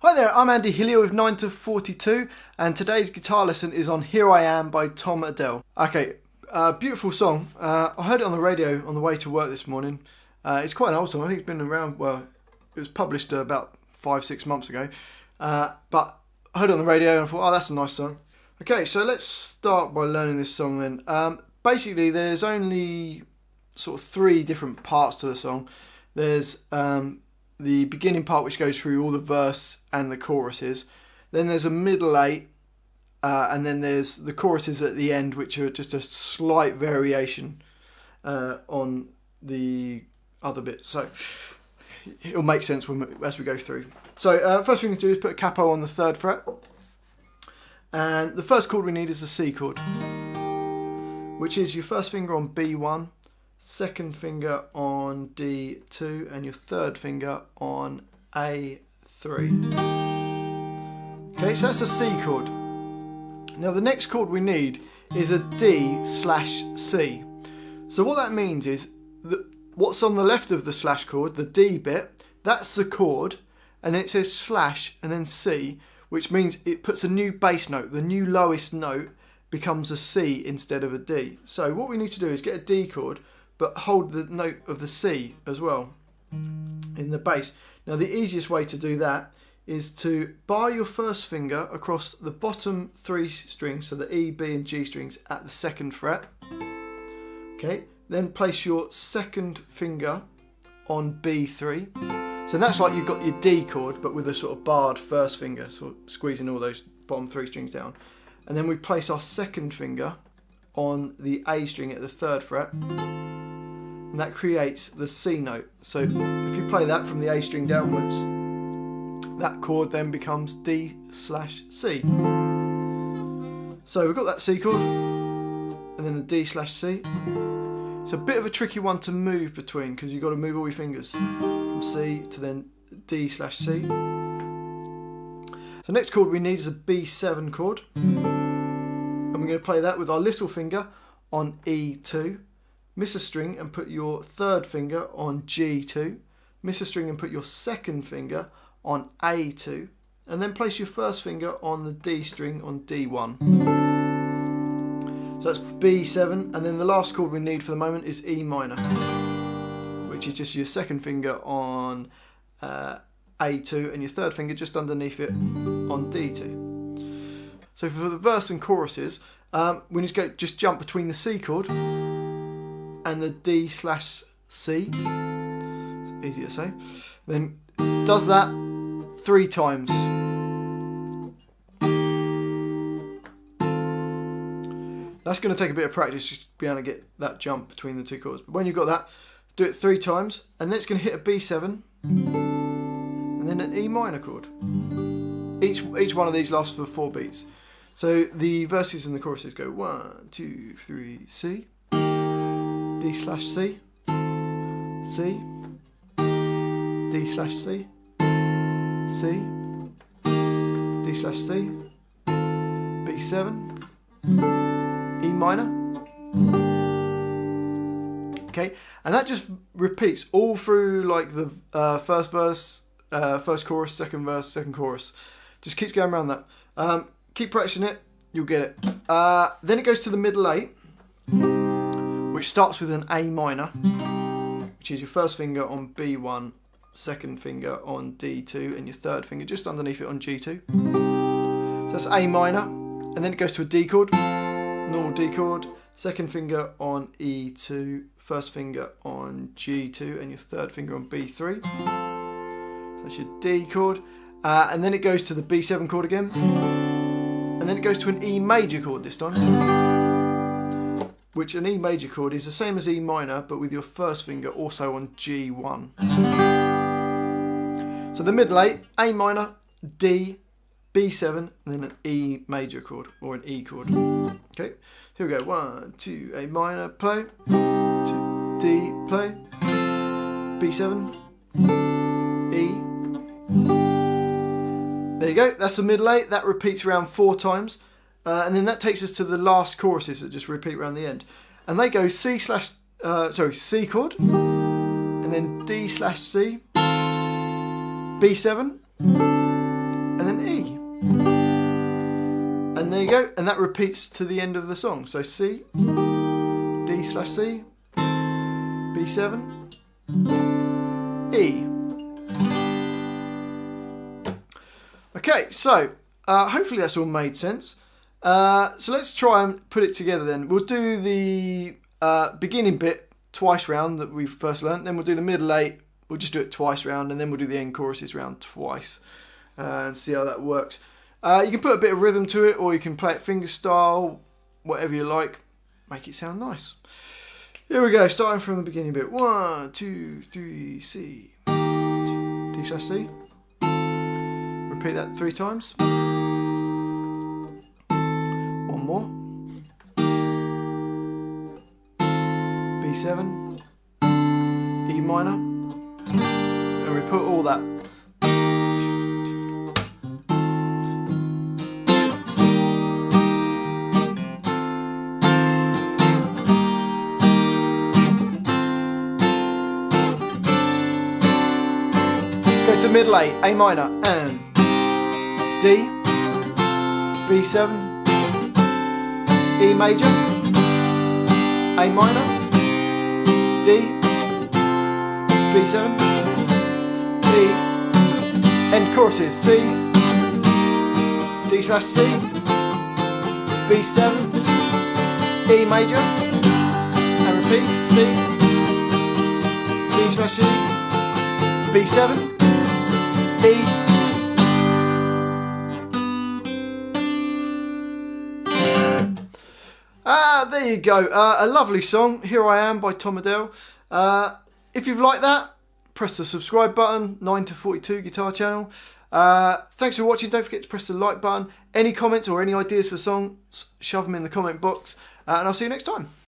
Hi there, I'm Andy Hillier with 9 to 42 and today's guitar lesson is on Here I Am by Tom Odell. Okay, beautiful song. I heard it on the radio on the way to work this morning. It's quite an old song. I think it's been around, well, it was published about 5-6 months ago. But I heard it on the radio and I thought, oh, that's a nice song. Okay, so let's start by learning this song then. Basically, there's only sort of 3 different parts to the song. There's the beginning part, which goes through all the verse and the choruses. Then there's a middle 8, and then there's the choruses at the end, which are just a slight variation on the other bits. So it'll make sense as we go through. So first thing to do is put a capo on the 3rd fret. And the first chord we need is the C chord, which is your first finger on B1, second finger on D2 and your 3rd finger on A3. Okay, so that's a C chord. Now the next chord we need is a D/C. So what that means is that what's on the left of the slash chord, the D bit, that's the chord, and then it says slash and then C, which means it puts a new bass note. The new lowest note becomes a C instead of a D. So what we need to do is get a D chord, but hold the note of the C as well in the bass. Now the easiest way to do that is to bar your first finger across the bottom 3 strings, so the E, B and G strings at the 2nd fret. Okay, then place your second finger on B3. So that's like you've got your D chord but with a sort of barred first finger, sort of squeezing all those bottom 3 strings down. And then we place our second finger on the A string at the 3rd fret. And that creates the C note. So if you play that from the A string downwards, that chord then becomes D/C. So we've got that C chord and then the D/C. It's a bit of a tricky one to move between because you've got to move all your fingers from C to then D/C. So next chord we need is a B7 chord. And we're going to play that with our little finger on E2. Miss a string and put your 3rd finger on G2, miss a string and put your 2nd finger on A2, and then place your first finger on the D string on D1. So that's B7, and then the last chord we need for the moment is E minor, which is just your 2nd finger on A2 and your 3rd finger just underneath it on D2. So for the verse and choruses, we need to just jump between the C chord and the D/C. It's easy to say. Then does that 3 times. That's going to take a bit of practice just to be able to get that jump between the 2 chords. But when you've got that, do it 3 times, and then it's going to hit a B7 and then an E minor chord. Each one of these lasts for 4 beats. So the verses and the choruses go 1, 2, 3, C. D/C, C, D/C, C, D/C, B7, E minor. Okay, and that just repeats all through like the first verse, first chorus, 2nd verse, 2nd chorus. Just keeps going around that. Keep practicing it, you'll get it. Then it goes to the middle 8. Which starts with an A minor, which is your first finger on B1, 2nd finger on D2, and your 3rd finger just underneath it on G2. So that's A minor, and then it goes to a D chord, normal D chord, 2nd finger on E2, 1st finger on G2, and your 3rd finger on B3. So that's your D chord, and then it goes to the B7 chord again, and then it goes to an E major chord this time. Which an E major chord is the same as E minor, but with your first finger also on G1. So the middle 8, A minor, D, B7, and then an E major chord, or an E chord. Okay, here we go. 1, 2, A minor, play. 2, D, play. B7, E. There you go, that's the middle 8. That repeats around 4 times. And then that takes us to the last choruses that just repeat around the end. And they go C chord, and then D/C, B7, there you go, and that repeats to the end of the song. So C, D slash C, B7, E. Okay, so hopefully that's all made sense. So let's try and put it together then. We'll do the beginning bit twice round that we first learnt, then we'll do the middle 8, we'll just do it twice round, and then we'll do the end choruses round twice and see how that works. You can put a bit of rhythm to it, or you can play it fingerstyle, whatever you like, make it sound nice. Here we go, starting from the beginning bit. 1, 2, 3, C, D slash C. Repeat that 3 times. One more. B7, E minor, and we put all that. Let's go to middle 8, A minor, and D, B7, E major, A minor, D, B7, E, end choruses, C, D slash C, B7, E major, and repeat, C, D slash C, B7, E. There you go, a lovely song, Here I Am by Tom Odell. If you've liked that, press the subscribe button, 9 to 42 guitar channel. Thanks for watching, don't forget to press the like button. Any comments or any ideas for songs, shove them in the comment box, and I'll see you next time.